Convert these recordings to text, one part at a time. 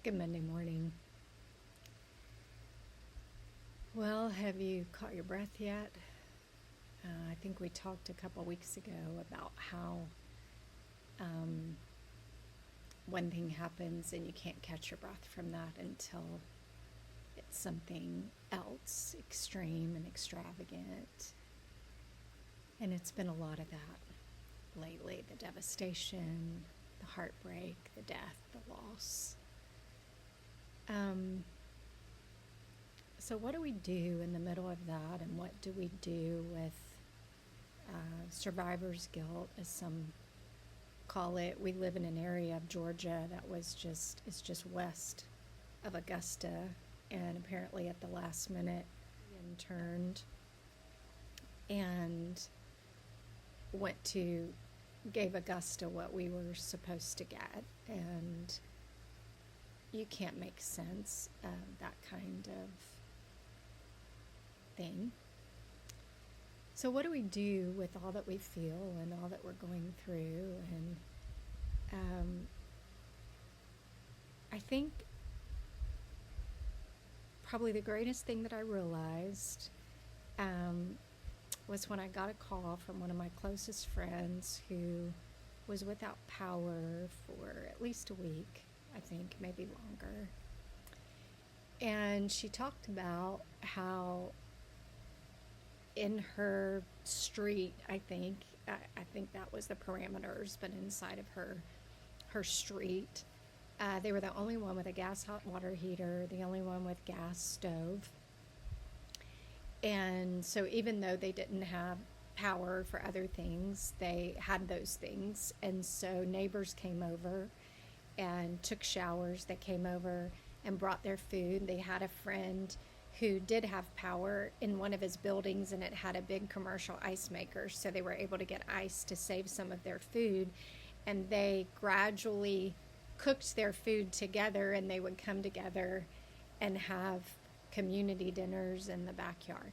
Good Monday morning. Well, have you caught your breath yet? I think we talked a couple weeks ago about how one thing happens and you can't catch your breath from that until it's something else extreme and extravagant. And it's been a lot of that lately, the devastation, the heartbreak, the death, the loss. So what do we do in the middle of that, and what do we do with survivor's guilt, as some call it? We live in an area of Georgia that is just west of Augusta, and apparently at the last minute, turned and gave Augusta what we were supposed to get, and you can't make sense of that kind of thing. So what do we do with all that we feel and all that we're going through? And I think probably the greatest thing that I realized was when I got a call from one of my closest friends who was without power for at least a week, I think, maybe longer. And she talked about how in her street, I think that was the parameters, but inside of her street, they were the only one with a gas hot water heater, the only one with gas stove. And so even though they didn't have power for other things, they had those things. And so neighbors came over and took showers. They came over and brought their food. They had a friend who did have power in one of his buildings, and it had a big commercial ice maker, so they were able to get ice to save some of their food. And they gradually cooked their food together, and they would come together and have community dinners in the backyard.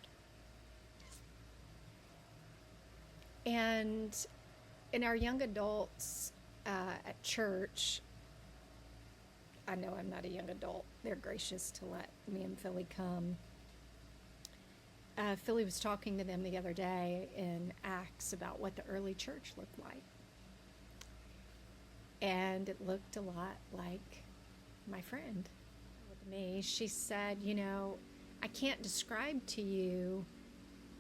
And in our young adults at church, I know I'm not a young adult. They're gracious to let me and Philly come. Philly was talking to them the other day in Acts about what the early church looked like. And it looked a lot like my friend with me. She said, I can't describe to you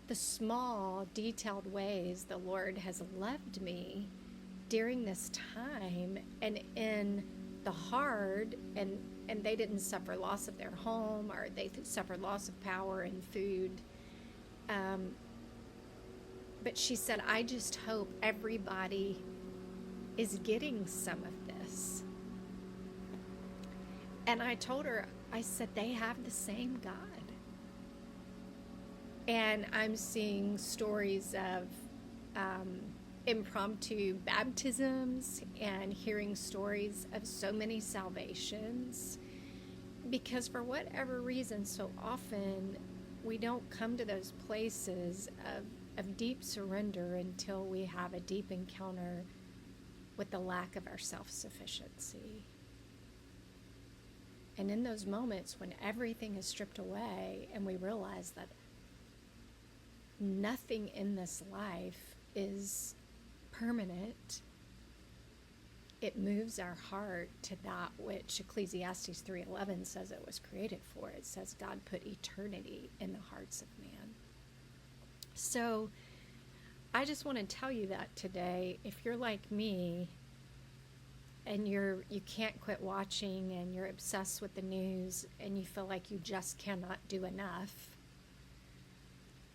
the small, detailed ways the Lord has loved me during this time, and in the hard, and they didn't suffer loss of their home, or they suffered loss of power and food. But she said, I just hope everybody is getting some of this. And I told her, I said, they have the same God. And I'm seeing stories of impromptu baptisms and hearing stories of so many salvations, because for whatever reason, so often we don't come to those places of deep surrender until we have a deep encounter with the lack of our self-sufficiency. And in those moments when everything is stripped away and we realize that nothing in this life is permanent, it moves our heart to that which Ecclesiastes 3:11 says it was created for. It says God put eternity in the hearts of man. So I just want to tell you that today, if you're like me and you can't quit watching and you're obsessed with the news and you feel like you just cannot do enough,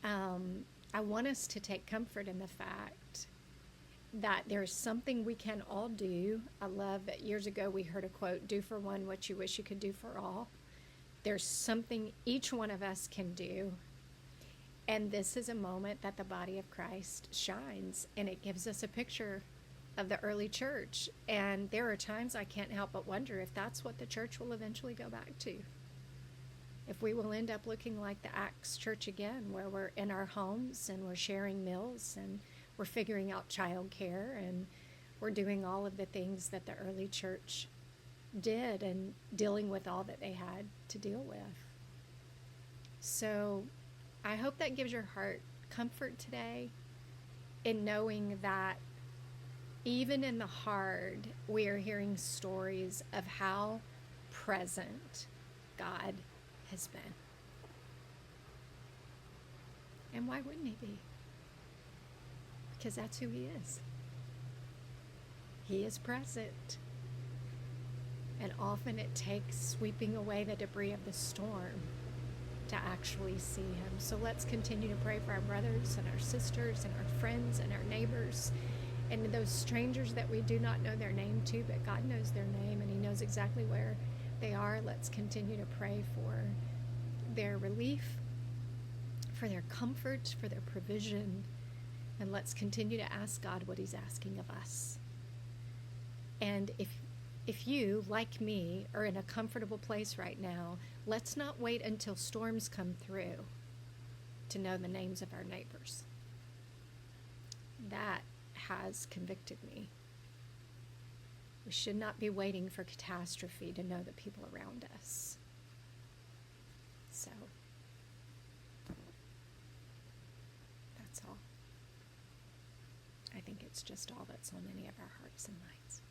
I want us to take comfort in the fact that there's something we can all do. I love that years ago we heard a quote, do for one what you wish you could do for all. There's something each one of us can do. And this is a moment that the body of Christ shines, and it gives us a picture of the early church. And there are times I can't help but wonder if that's what the church will eventually go back to. If we will end up looking like the Acts church again, where we're in our homes and we're sharing meals and we're figuring out childcare and we're doing all of the things that the early church did and dealing with all that they had to deal with. So I hope that gives your heart comfort today in knowing that even in the hard, we are hearing stories of how present God has been. And why wouldn't he be? Because that's who he is. He is present. And often it takes sweeping away the debris of the storm to actually see him. So let's continue to pray for our brothers and our sisters and our friends and our neighbors and those strangers that we do not know their name to, but God knows their name and he knows exactly where they are. Let's continue to pray for their relief, for their comfort, for their provision, and let's continue to ask God what he's asking of us. And if you, like me, are in a comfortable place right now, let's not wait until storms come through to know the names of our neighbors. That has convicted me. We should not be waiting for catastrophe to know the people around us. So, that's all. I think it's just all that's on any of our hearts and minds.